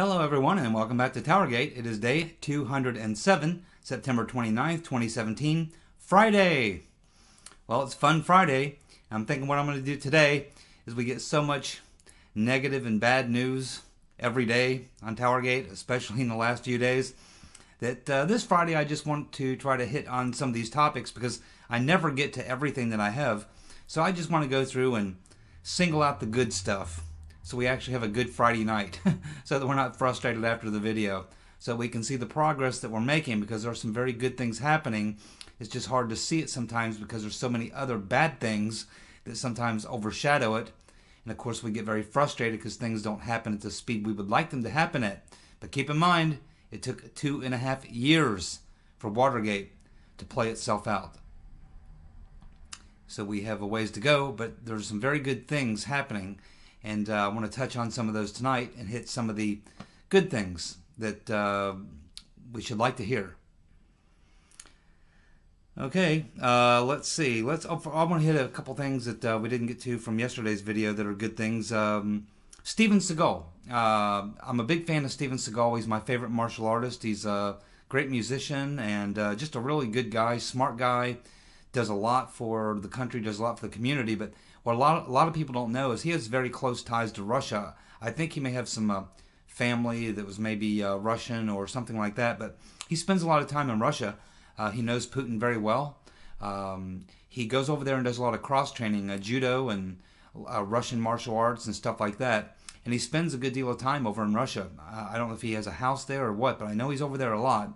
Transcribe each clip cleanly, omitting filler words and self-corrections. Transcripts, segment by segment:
Hello everyone and welcome back to TowerGate. It is day 207, September 29th, 2017, Friday. Well, it's Fun Friday. I'm thinking what I'm going to do today is we get so much negative and bad news every day on TowerGate, especially in the last few days, that this Friday I just want to try to hit on some of these topics because I never get to everything that I have. So I just want to go through and single out the good stuff, so we actually have a good Friday night so that we're not frustrated after the video, so we can see the progress that we're making, because there are some very good things happening. It's just hard to see it sometimes because there's so many other bad things that sometimes overshadow it, and of course we get very frustrated because things don't happen at the speed we would like them to happen at. But keep in mind, it took 2.5 years for Watergate to play itself out. So we have a ways to go, but there's some very good things happening. And I want to touch on some of those tonight and hit some of the good things that we should like to hear. Okay, let's see. I want to hit a couple things that we didn't get to from yesterday's video that are good things. Steven Seagal. I'm a big fan of Steven Seagal. He's my favorite martial artist. He's a great musician and just a really good guy, smart guy. Does a lot for the country, does a lot for the community, but what a lot of people don't know is he has very close ties to Russia. I think he may have some family that was maybe Russian or something like that, but he spends a lot of time in Russia. He knows Putin very well. He goes over there and does a lot of cross-training, judo and Russian martial arts and stuff like that, and he spends a good deal of time over in Russia. I don't know if he has a house there or what, but I know he's over there a lot.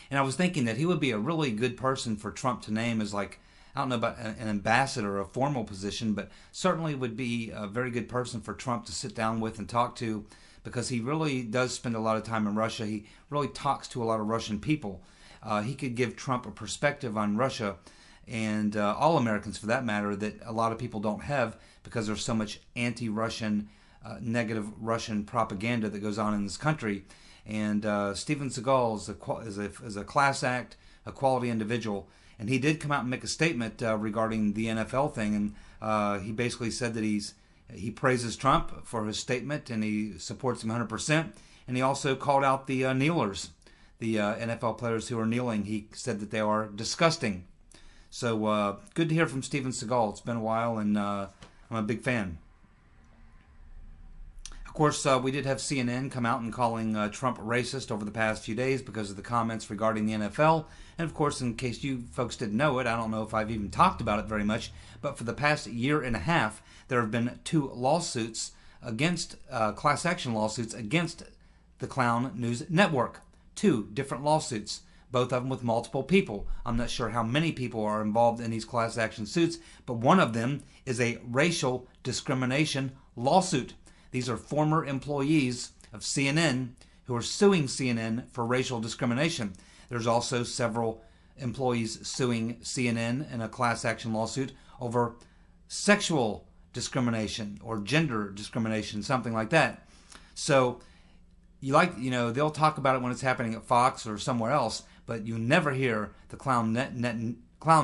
And I was thinking that he would be a really good person for Trump to name as, like, I don't know about an ambassador, a formal position, but certainly would be a very good person for Trump to sit down with and talk to, because he really does spend a lot of time in Russia. He really talks to a lot of Russian people. He could give Trump a perspective on Russia and all Americans for that matter that a lot of people don't have, because there's so much anti-Russian, negative Russian propaganda that goes on in this country. And Steven Seagal is a class act, a quality individual. And he did come out and make a statement regarding the NFL thing. And he basically said that he praises Trump for his statement and he supports him 100%. And he also called out the kneelers, the NFL players who are kneeling. He said that they are disgusting. So good to hear from Steven Seagal. It's been a while, and I'm a big fan. Of course, we did have CNN come out and calling Trump racist over the past few days because of the comments regarding the NFL. And of course, in case you folks didn't know it, I don't know if I've even talked about it very much, but for the past year and a half, there have been 2 lawsuits against, class action lawsuits against the Clown News Network. 2 different lawsuits, both of them with multiple people. I'm not sure how many people are involved in these class action suits, but one of them is a racial discrimination lawsuit. These are former employees of CNN who are suing CNN for racial discrimination. There's also several employees suing CNN in a class action lawsuit over sexual discrimination or gender discrimination, something like that. So they'll talk about it when it's happening at Fox or somewhere else, but you never hear the Clown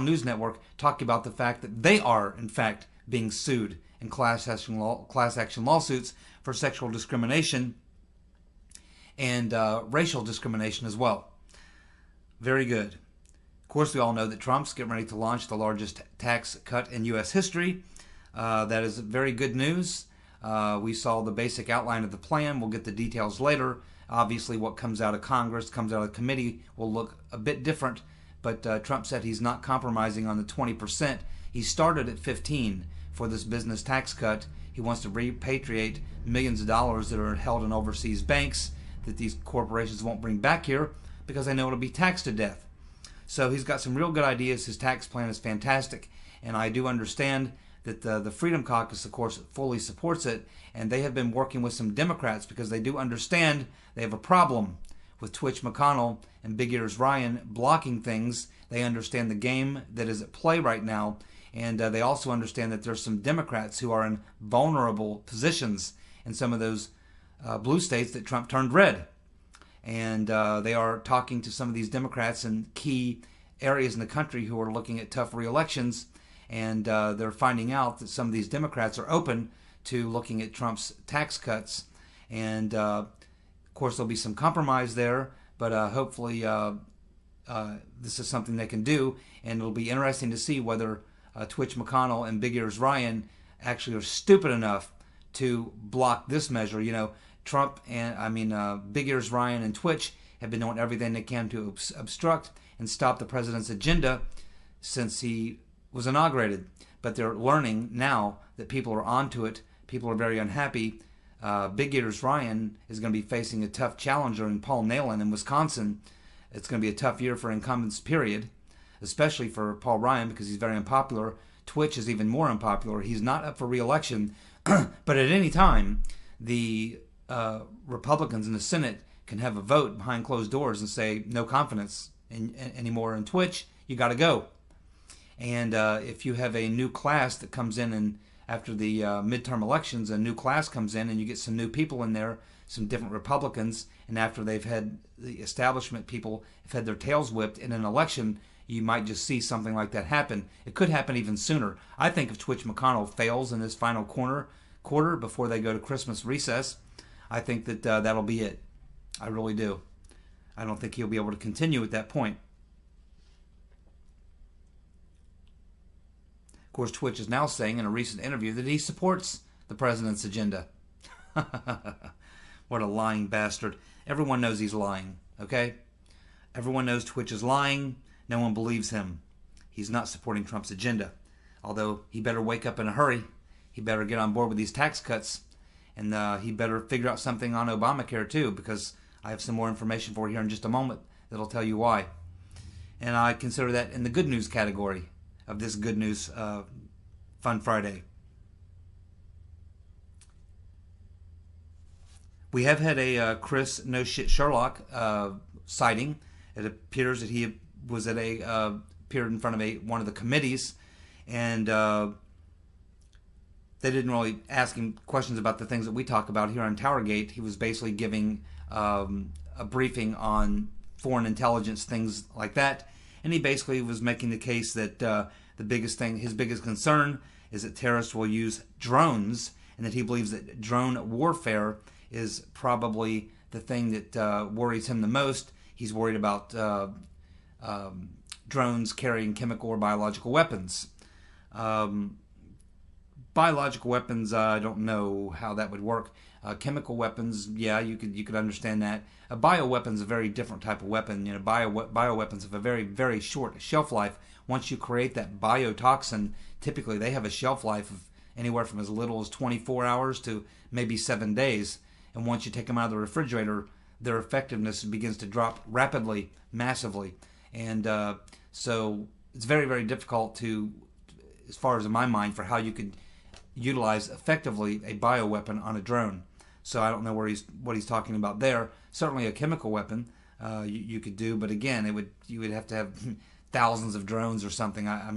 News Network talk about the fact that they are, in fact, being sued in class action lawsuits for sexual discrimination and racial discrimination as well. Very good. Of course, we all know that Trump's getting ready to launch the largest tax cut in U.S. history. That is very good news. We saw the basic outline of the plan. We'll get the details later. Obviously, what comes out of Congress, comes out of committee, will look a bit different. But Trump said he's not compromising on the 20%. He started at 15% for this business tax cut. He wants to repatriate millions of dollars that are held in overseas banks that these corporations won't bring back here because they know it'll be taxed to death. So he's got some real good ideas. His tax plan is fantastic. And I do understand that the Freedom Caucus, of course, fully supports it. And they have been working with some Democrats because they do understand they have a problem with Twitch McConnell and Big Ears Ryan blocking things. They understand the game that is at play right now. And they also understand that there's some Democrats who are in vulnerable positions in some of those blue states that Trump turned red. And they are talking to some of these Democrats in key areas in the country who are looking at tough re-elections. And they're finding out that some of these Democrats are open to looking at Trump's tax cuts. And Of course, there'll be some compromise there, but hopefully this is something they can do, and it'll be interesting to see whether Twitch McConnell and Big Ears Ryan actually are stupid enough to block this measure. You know, Trump and Big Ears Ryan and Twitch have been doing everything they can to obstruct and stop the president's agenda since he was inaugurated. But they're learning now that people are onto it. People are very unhappy. Big Ears Ryan is going to be facing a tough challenger in Paul Nehlen in Wisconsin. It's going to be a tough year for incumbents, period, especially for Paul Ryan because he's very unpopular. Twitch is even more unpopular. He's not up for re-election, but at any time, the Republicans in the Senate can have a vote behind closed doors and say no confidence anymore in Twitch. You got to go. And if you have a new class that comes in and after the midterm elections, a new class comes in and you get some new people in there, some different Republicans, and after they've had the establishment people have had their tails whipped in an election, you might just see something like that happen. It could happen even sooner. I think if Twitch McConnell fails in this final quarter before they go to Christmas recess, I think that that'll be it. I really do. I don't think he'll be able to continue at that point. Of course, Twitch is now saying in a recent interview that he supports the president's agenda. What a lying bastard. Everyone knows he's lying, okay? Everyone knows Twitch is lying. No one believes him. He's not supporting Trump's agenda. Although he better wake up in a hurry. He better get on board with these tax cuts. And he better figure out something on Obamacare too, because I have some more information for you here in just a moment that'll tell you why. And I consider that in the good news category of this Good News Fun Friday. We have had a Chris No Shit Sherlock sighting. It appears that he was at appeared in front of one of the committees, and they didn't really ask him questions about the things that we talk about here on TowerGate. He was basically giving a briefing on foreign intelligence, things like that. And he basically was making the case that his biggest concern is that terrorists will use drones, and that he believes that drone warfare is probably the thing that worries him the most. He's worried about drones carrying chemical or biological weapons. Biological weapons, I don't know how that would work. Chemical weapons, yeah, you could understand that. A bioweapon is a very different type of weapon. You know, bioweapons have a very, very short shelf life. Once you create that biotoxin, typically they have a shelf life of anywhere from as little as 24 hours to maybe 7 days. And once you take them out of the refrigerator, their effectiveness begins to drop rapidly, massively. And so it's very, very difficult to, as far as in my mind, for how you could utilize effectively a bioweapon on a drone. So I don't know what he's talking about there. Certainly a chemical weapon you could do, but again, you would have to have thousands of drones or something. I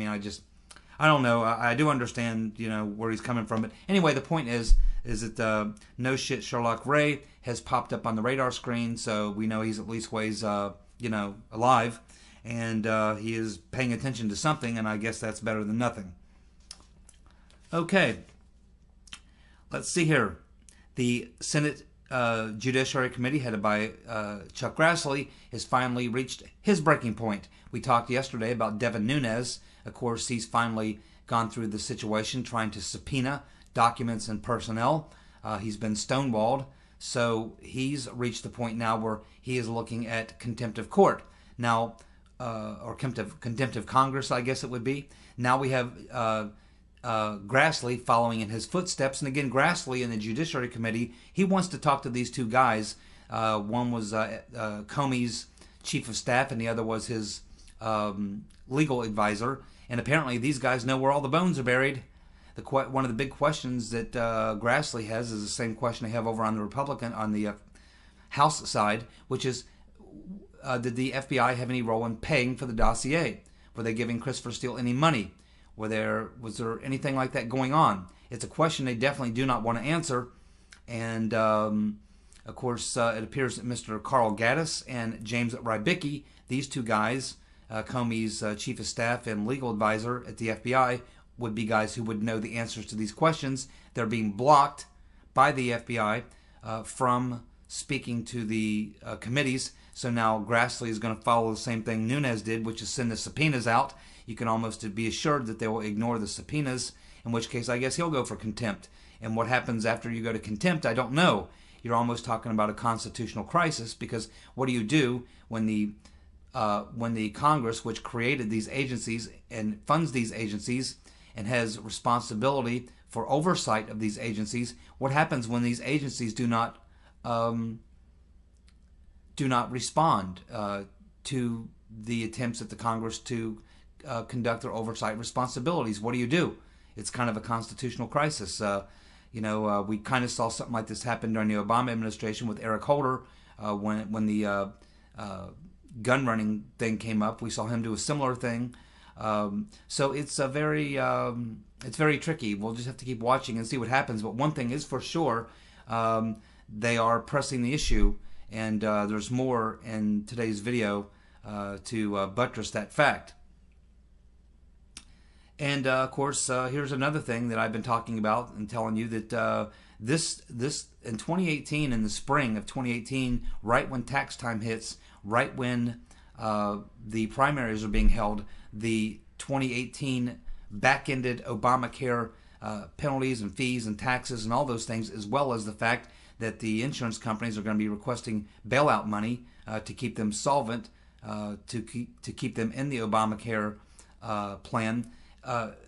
don't know. I do understand, where he's coming from. But anyway, the point is that No Shit Sherlock Ray has popped up on the radar screen, so we know he's at least ways, alive, and he is paying attention to something, and I guess that's better than nothing. Okay, let's see here. The Senate Judiciary Committee, headed by Chuck Grassley, has finally reached his breaking point. We talked yesterday about Devin Nunes. Of course, he's finally gone through the situation trying to subpoena documents and personnel. He's been stonewalled, so he's reached the point now where he is looking at contempt of court. Now, or contempt of Congress, I guess it would be. Now we have Grassley following in his footsteps. And again, Grassley in the Judiciary Committee, he wants to talk to these two guys. One was Comey's chief of staff, and the other was his legal advisor. And apparently these guys know where all the bones are buried. One of the big questions that Grassley has is the same question they have over on the House side, which is, did the FBI have any role in paying for the dossier? Were they giving Christopher Steele any money? Was there anything like that going on? It's a question they definitely do not want to answer. And, of course, it appears that Mr. Carl Gaddis and James Rybicki, these two guys, Comey's chief of staff and legal advisor at the FBI, would be guys who would know the answers to these questions. They're being blocked by the FBI from speaking to the committees. So now Grassley is going to follow the same thing Nunes did, which is send the subpoenas out. You can almost be assured that they will ignore the subpoenas, in which case I guess he'll go for contempt. And what happens after you go to contempt, I don't know. You're almost talking about a constitutional crisis, because what do you do when the Congress, which created these agencies and funds these agencies and has responsibility for oversight of these agencies, what happens when these agencies do not respond to the attempts at the Congress to conduct their oversight responsibilities? What do? It's kind of a constitutional crisis. We kind of saw something like this happen during the Obama administration with Eric Holder when the gun running thing came up. We saw him do a similar thing. So it's very tricky. We'll just have to keep watching and see what happens. But one thing is for sure, they are pressing the issue, and there's more in today's video to buttress that fact. And of course, here's another thing that I've been talking about and telling you, that this in 2018, in the spring of 2018, right when tax time hits, right when the primaries are being held, the 2018 back-ended Obamacare penalties and fees and taxes and all those things, as well as the fact that the insurance companies are going to be requesting bailout money to keep them solvent, to keep them in the Obamacare plan.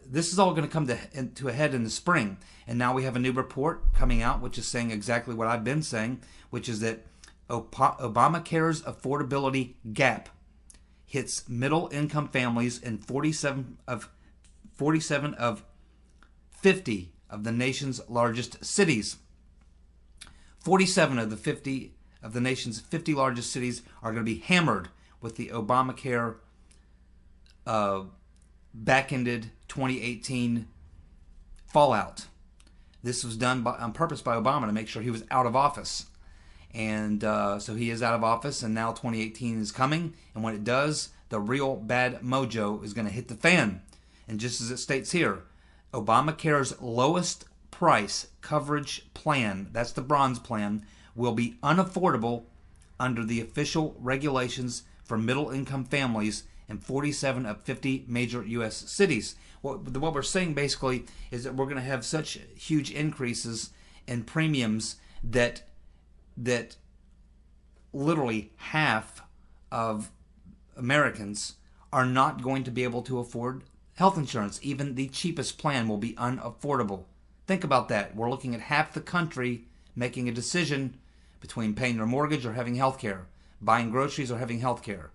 This is all going to come to a head in the spring. And now we have a new report coming out which is saying exactly what I've been saying, which is that Obamacare's affordability gap hits middle-income families in 47 of 50 of the nation's largest cities. 47 of the nation's 50 largest cities are going to be hammered with the Obamacare back-ended 2018 fallout. This was done on purpose by Obama to make sure he was out of office. And so he is out of office, and now 2018 is coming. And when it does, the real bad mojo is going to hit the fan. And just as it states here, Obamacare's lowest price coverage plan, that's the bronze plan, will be unaffordable under the official regulations for middle-income families in 47 of 50 major U.S. cities. What we're saying basically is that we're going to have such huge increases in premiums that literally half of Americans are not going to be able to afford health insurance. Even the cheapest plan will be unaffordable. Think about that. We're looking at half the country making a decision between paying their mortgage or having health care, buying groceries or having health care,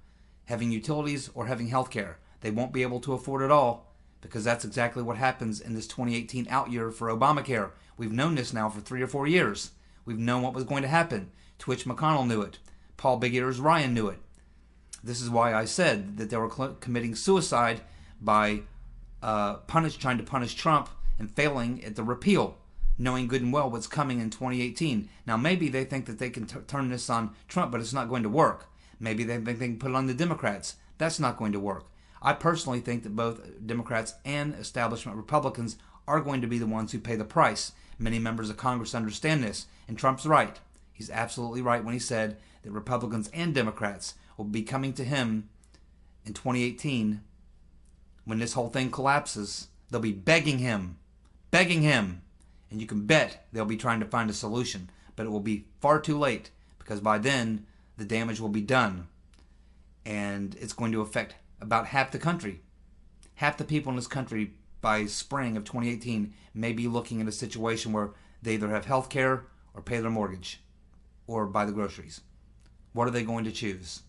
having utilities or having health care. They won't be able to afford it all, because that's exactly what happens in this 2018 out year for Obamacare. We've known this now for 3 or 4 years. We've known what was going to happen. Twitch McConnell knew it. Paul Big Ears Ryan knew it. This is why I said that they were committing suicide by trying to punish Trump and failing at the repeal, knowing good and well what's coming in 2018. Now, maybe they think that they can turn this on Trump, but it's not going to work. Maybe they think they can put it on the Democrats. That's not going to work. I personally think that both Democrats and establishment Republicans are going to be the ones who pay the price. Many members of Congress understand this, and Trump's right. He's absolutely right when he said that Republicans and Democrats will be coming to him in 2018 when this whole thing collapses. They'll be begging him, and you can bet they'll be trying to find a solution, but it will be far too late, because by then the damage will be done, and it's going to affect about half the country. Half the people in this country by spring of 2018 may be looking at a situation where they either have health care or pay their mortgage or buy the groceries. What are they going to choose?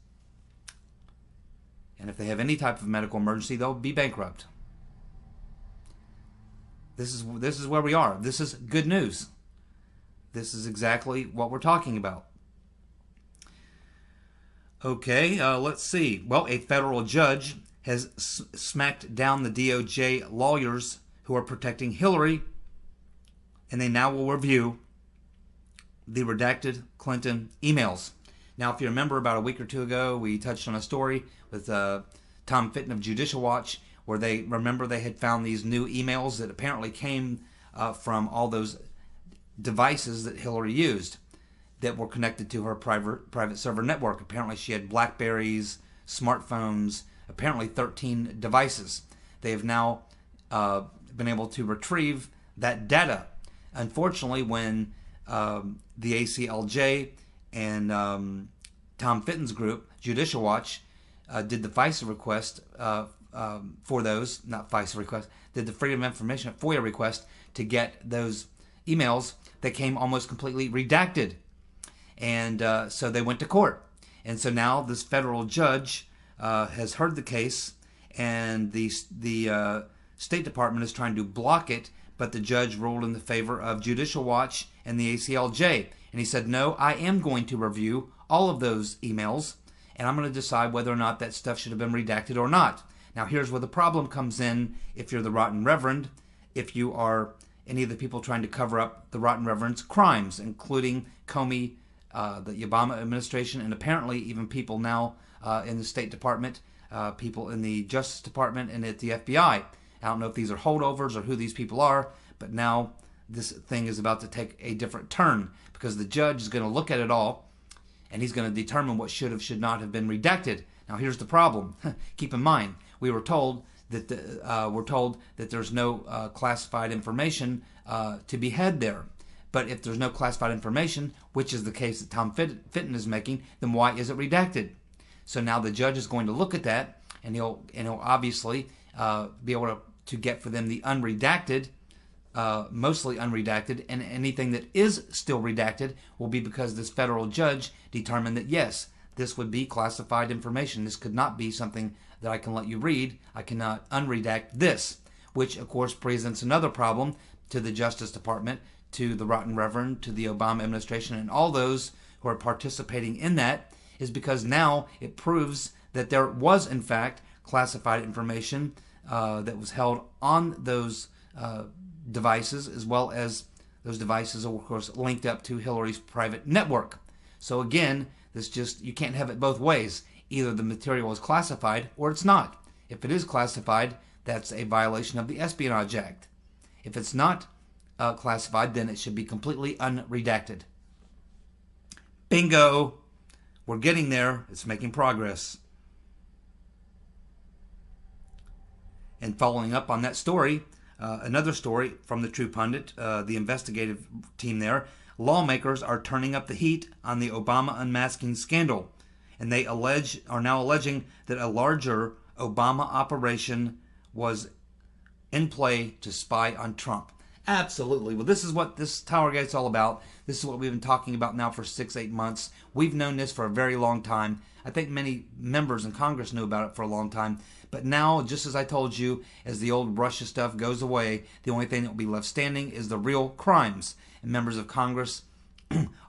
And if they have any type of medical emergency, they'll be bankrupt. This is where we are. This is good news. This is exactly what we're talking about. Okay, let's see. Well, a federal judge has smacked down the DOJ lawyers who are protecting Hillary, and they now will review the redacted Clinton emails. Now, if you remember, about a week or two ago, we touched on a story with Tom Fitton of Judicial Watch, where they had found these new emails that apparently came from all those devices that Hillary used. that were connected to her private server network. Apparently she had Blackberries, smartphones, apparently 13 devices. They have now been able to retrieve that data. Unfortunately, when the ACLJ and Tom Fitton's group, Judicial Watch, did the FISA request for those, not FISA request, did the Freedom of Information, FOIA request to get those emails that came almost completely redacted. And so they went to court. And so now this federal judge has heard the case, and the State Department is trying to block it, but the judge ruled in the favor of Judicial Watch and the ACLJ. And he said, no, I am going to review all of those emails, and I'm going to decide whether or not that stuff should have been redacted or not. Now, here's where the problem comes in if you're the Rotten Reverend, if you are any of the people trying to cover up the Rotten Reverend's crimes, including Comey, the Obama administration, and apparently even people now in the State Department, people in the Justice Department and at the FBI. I don't know if these are holdovers or who these people are, but now this thing is about to take a different turn because the judge is going to look at it all and he's going to determine what should not have been redacted. Now here's the problem. Keep in mind, we were told that there's no classified information to be had there. But if there's no classified information, which is the case that Tom Fitton is making, then why is it redacted? So now the judge is going to look at that, and he'll obviously be able to get for them the unredacted, mostly unredacted, and anything that is still redacted will be because this federal judge determined that yes, this would be classified information. This could not be something that I can let you read. I cannot unredact this, which of course presents another problem to the Justice Department, to the Rotten Reverend, to the Obama administration, and all those who are participating in that, is because now it proves that there was in fact classified information that was held on those devices, as well as those devices are of course linked up to Hillary's private network. So again, you can't have it both ways. Either the material is classified or it's not. If it is classified, that's a violation of the Espionage Act. If it's not classified, then it should be completely unredacted. Bingo! We're getting there. It's making progress. And following up on that story, another story from the True Pundit, the investigative team there, lawmakers are turning up the heat on the Obama unmasking scandal. And they are now alleging that a larger Obama operation was in play to spy on Trump. Absolutely. Well, this is what this TowerGate's all about. This is what we've been talking about now for 6-8 months. We've known this for a very long time. I think many members in Congress knew about it for a long time. But now, just as I told you, as the old Russia stuff goes away, the only thing that will be left standing is the real crimes. And members of Congress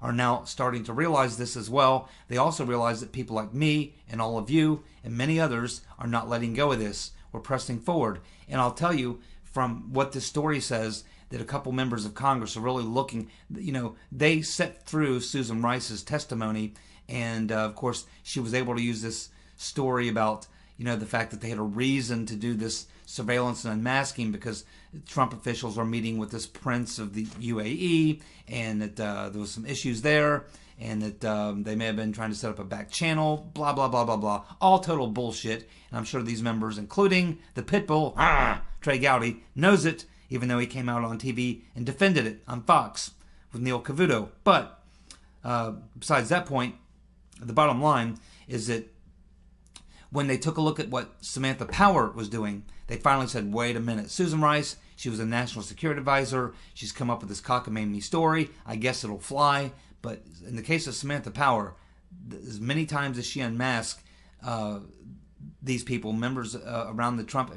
are now starting to realize this as well. They also realize that people like me and all of you and many others are not letting go of this. We're pressing forward. And I'll tell you from what this story says that a couple members of Congress are really looking, they set through Susan Rice's testimony. And of course, she was able to use this story about, the fact that they had a reason to do this surveillance and unmasking because Trump officials were meeting with this prince of the UAE, and that there was some issues there, and that they may have been trying to set up a back channel, blah, blah, blah, blah, blah. All total bullshit. And I'm sure these members, including the pitbull, Trey Gowdy, knows it, even though he came out on TV and defended it on Fox with Neil Cavuto. But besides that point, the bottom line is that when they took a look at what Samantha Power was doing, they finally said, wait a minute, Susan Rice, she was a national security advisor. She's come up with this cockamamie story. I guess it'll fly. But in the case of Samantha Power, as many times as she unmasked these people, members around the Trump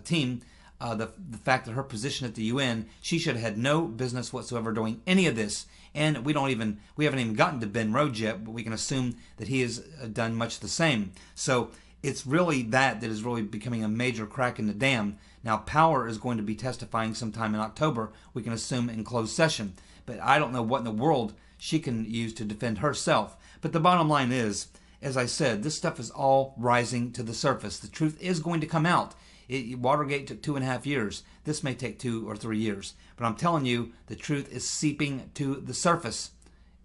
team, the fact that her position at the UN, she should have had no business whatsoever doing any of this. And we haven't even gotten to Ben Rhodes yet, but we can assume that he has done much the same. So it's really that is really becoming a major crack in the dam. Now, Power is going to be testifying sometime in October, we can assume in closed session. But I don't know what in the world she can use to defend herself. But the bottom line is, as I said, this stuff is all rising to the surface. The truth is going to come out. Watergate took 2.5 years. This may take 2 or 3 years. But I'm telling you, the truth is seeping to the surface.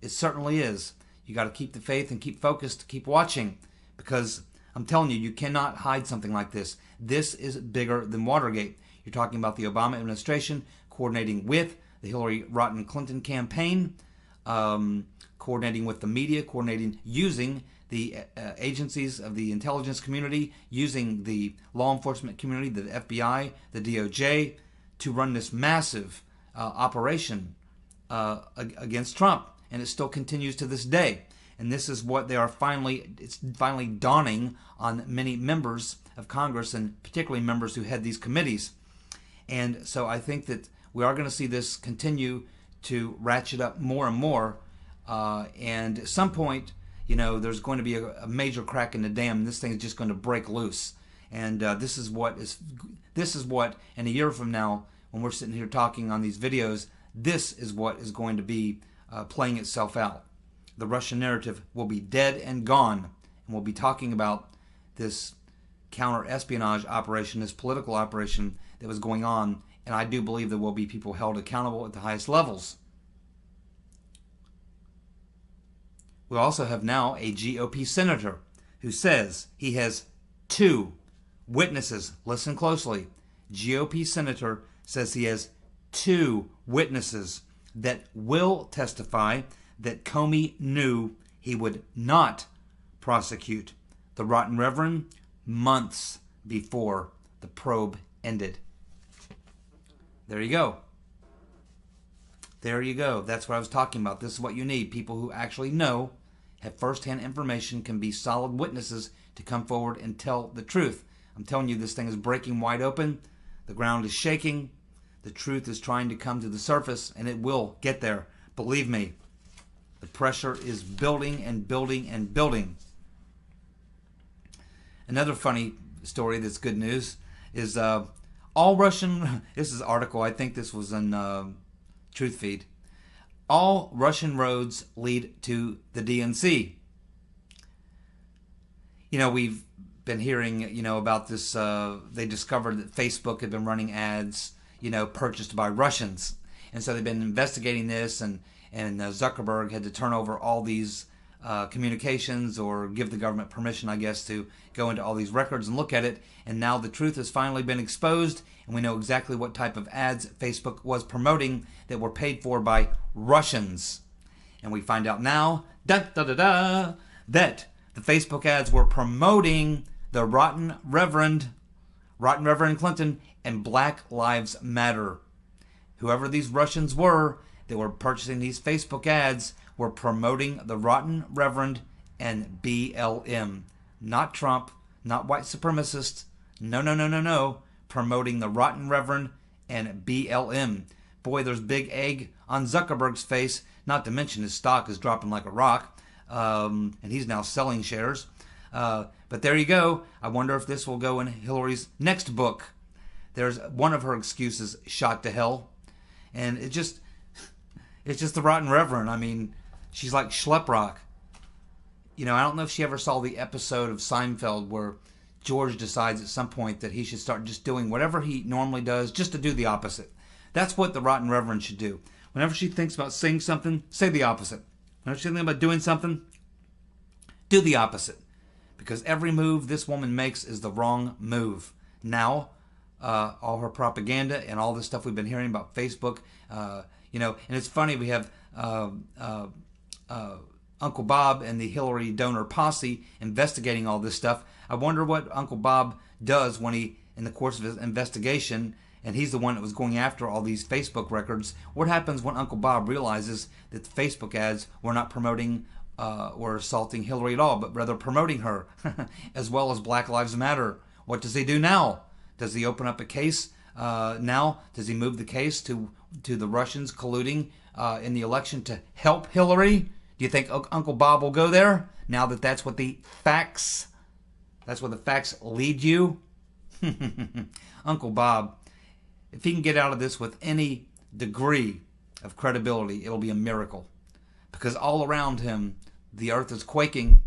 It certainly is. You got to keep the faith and keep focused, keep watching, because I'm telling you, you cannot hide something like this. This is bigger than Watergate. You're talking about the Obama administration coordinating with the Hillary Rotten Clinton campaign, coordinating with the media, using the agencies of the intelligence community, using the law enforcement community, the FBI, the DOJ, to run this massive operation against Trump. And it still continues to this day. And this is what they are it's finally dawning on many members of Congress, and particularly members who head these committees. And so I think that we are going to see this continue to ratchet up more and more. And at some point, there's going to be a major crack in the dam. This thing is just going to break loose. And this is what in a year from now, when we're sitting here talking on these videos, this is what is going to be playing itself out. The Russian narrative will be dead and gone, and we'll be talking about this counter-espionage operation, this political operation that was going on, and I do believe there will be people held accountable at the highest levels. We also have now a GOP senator who says he has 2 witnesses. Listen closely. GOP senator says he has 2 witnesses that will testify that Comey knew he would not prosecute the Rotten Reverend months before the probe ended. There you go. There you go. That's what I was talking about. This is what you need. People who actually know, have first-hand information, can be solid witnesses to come forward and tell the truth. I'm telling you, this thing is breaking wide open. The ground is shaking. The truth is trying to come to the surface, and it will get there. Believe me, the pressure is building and building and building. Another funny story that's good news is all Russian, this is an article, I think this was in Truth Feed. All Russian roads lead to the DNC. We've been hearing, about this, they discovered that Facebook had been running ads, purchased by Russians. And so they've been investigating this, and Zuckerberg had to turn over all these communications, or give the government permission, I guess, to go into all these records and look at it. And now the truth has finally been exposed, and we know exactly what type of ads Facebook was promoting that were paid for by Russians. And we find out now that the Facebook ads were promoting the Rotten Reverend Clinton and Black Lives Matter. Whoever these Russians were that were purchasing these Facebook ads were promoting the Rotten Reverend and BLM. Not Trump, not white supremacists. No. Promoting the Rotten Reverend and BLM. Boy, there's big egg on Zuckerberg's face, not to mention his stock is dropping like a rock, and he's now selling shares. But there you go. I wonder if this will go in Hillary's next book. There's one of her excuses, shot to hell. And it's just the Rotten Reverend. I mean, she's like Schleprock. I don't know if she ever saw the episode of Seinfeld where George decides at some point that he should start just doing whatever he normally does, just to do the opposite. That's what the Rotten Reverend should do. Whenever she thinks about saying something, say the opposite. Whenever she thinks about doing something, do the opposite. Because every move this woman makes is the wrong move. Now, all her propaganda and all this stuff we've been hearing about Facebook, and it's funny, we have Uncle Bob and the Hillary donor posse investigating all this stuff. I wonder what Uncle Bob does when he, in the course of his investigation, and he's the one that was going after all these Facebook records. What happens when Uncle Bob realizes that the Facebook ads were not promoting or assaulting Hillary at all, but rather promoting her, as well as Black Lives Matter? What does he do now? Does he open up a case now? Does he move the case to the Russians colluding in the election to help Hillary? Do you think Uncle Bob will go there now that that's what the facts lead you? Uncle Bob, if he can get out of this with any degree of credibility, it'll be a miracle. Because all around him, the earth is quaking,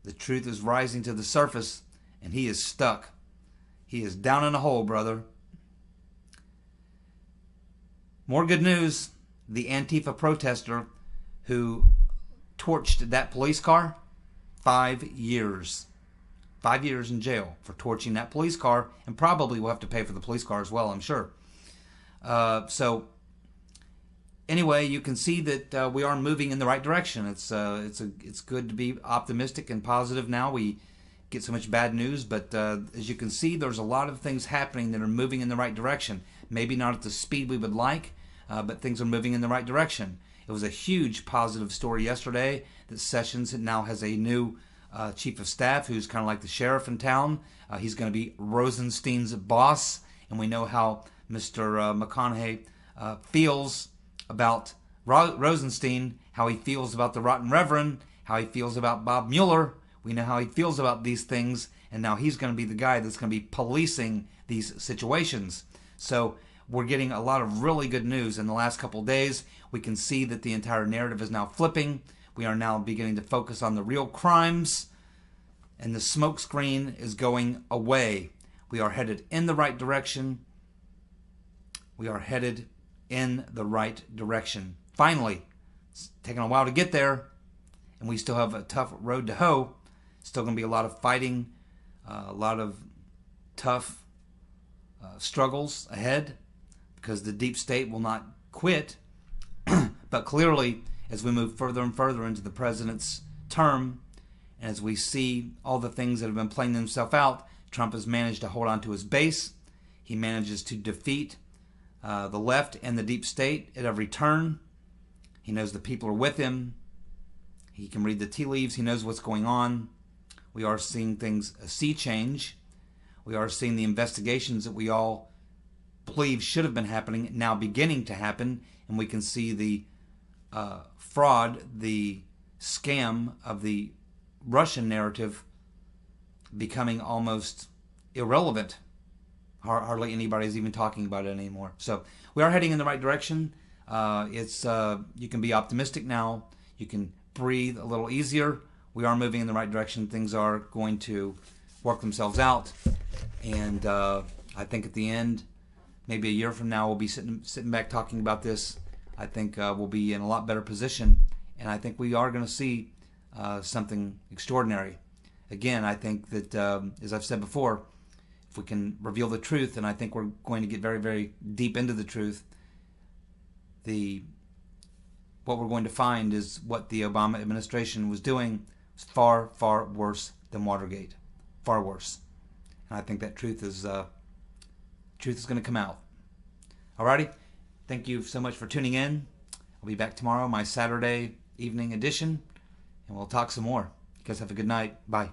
the truth is rising to the surface, and he is stuck. He is down in a hole, brother. More good news. The Antifa protester who torched that police car, 5 years. 5 years in jail for torching that police car, and probably will have to pay for the police car as well, I'm sure. So anyway, you can see that we are moving in the right direction. It's good to be optimistic and positive now. We get so much bad news, but as you can see, there's a lot of things happening that are moving in the right direction. Maybe not at the speed we would like, but things are moving in the right direction. It was a huge positive story yesterday that Sessions now has a new chief of staff who's kind of like the sheriff in town. He's going to be Rosenstein's boss, and we know how Mr. McConaughey feels about Rosenstein, how he feels about the Rotten Reverend, how he feels about Bob Mueller. We know how he feels about these things, and now he's going to be the guy that's going to be policing these situations. So we're getting a lot of really good news in the last couple of days. We can see that the entire narrative is now flipping. We are now beginning to focus on the real crimes, and the smokescreen is going away. We are headed in the right direction. We are headed in the right direction. Finally, it's taken a while to get there, and we still have a tough road to hoe. Still going to be a lot of fighting, a lot of tough struggles ahead, because the deep state will not quit. But clearly, as we move further and further into the president's term, and as we see all the things that have been playing themselves out, Trump has managed to hold on to his base. He manages to defeat the left and the deep state at every turn. He knows the people are with him. He can read the tea leaves. He knows what's going on. We are seeing things, a sea change. We are seeing the investigations that we all believe should have been happening now beginning to happen, and we can see the fraud, the scam of the Russian narrative becoming almost irrelevant. Hardly anybody's even talking about it anymore. So we are heading in the right direction. You can be optimistic now. You can breathe a little easier. We are moving in the right direction. Things are going to work themselves out. And I think at the end, maybe a year from now, we'll be sitting back talking about this. I think we'll be in a lot better position. And I think we are going to see something extraordinary. Again, I think that, as I've said before, if we can reveal the truth, and I think we're going to get very, very deep into the truth, what we're going to find is what the Obama administration was doing was far, far worse than Watergate. Far worse. And I think that truth is going to come out. Alrighty? Thank you so much for tuning in. I'll be back tomorrow, my Saturday evening edition, and we'll talk some more. You guys have a good night. Bye.